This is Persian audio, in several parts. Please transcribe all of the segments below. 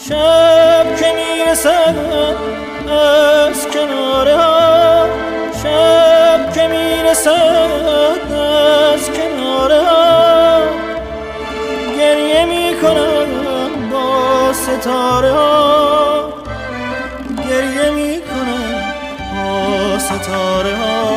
شب که میرسد از کناره ها، شب که میرسد از کناره ها، گریه میکنم با ستاره ها، گریه میکنم با ستاره ها.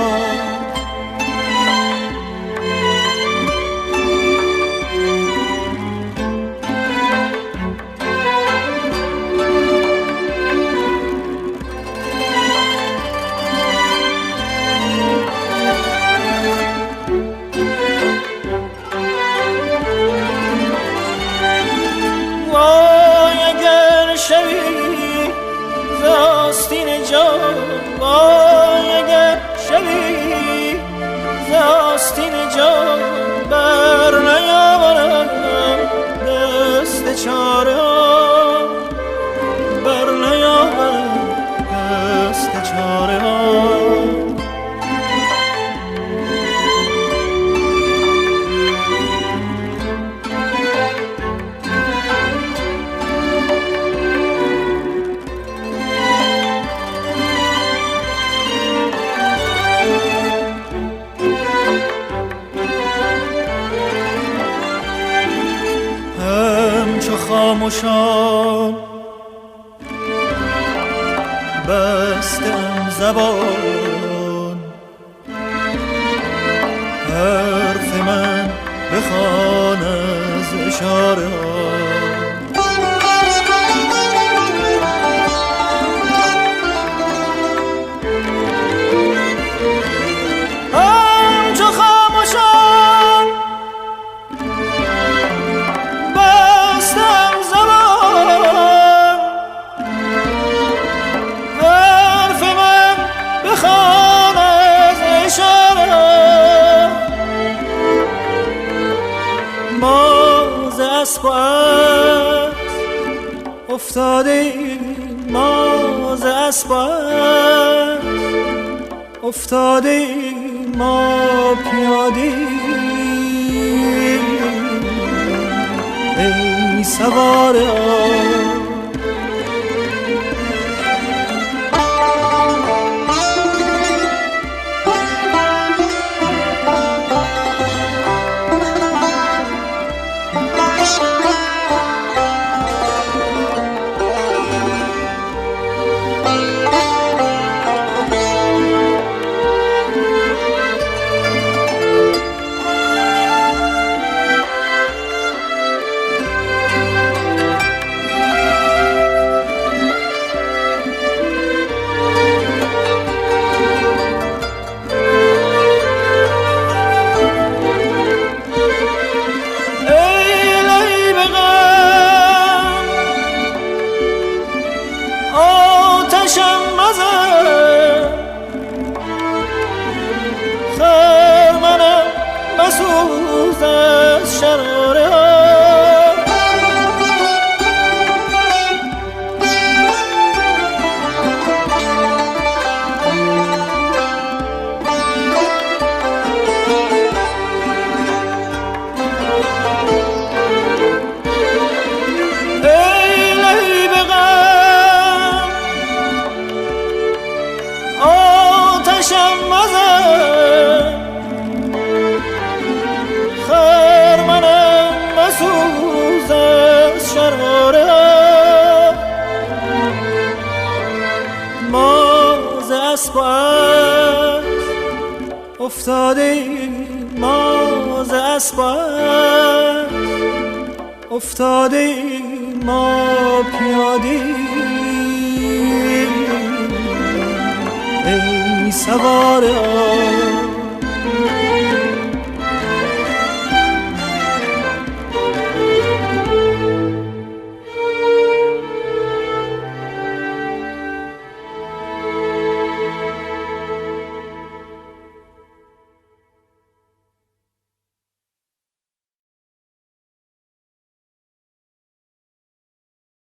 وای اگر شبی ز آستین جان بر نیاورم دست چاره ها، بر نیاورم دست چاره ها. خاموشان بستم زبان، حرف من بخوان از اشاره ها. همچو خاموشان بستم زبان، حرف من بخوان از اشاره ها. ما ز اسب و اسب افتاده، ما ز اسب و اسب افتاده، ما پیاده ای سواره ها. خرمنم مسوز از شراره ها. ای لهیب غم آتشم مزن، خرمنم مسوز از شراره ها. ما ز اسب و اسب افتاده، ما ز اسب و اسب افتاده، ما پیاده ای سواره ها.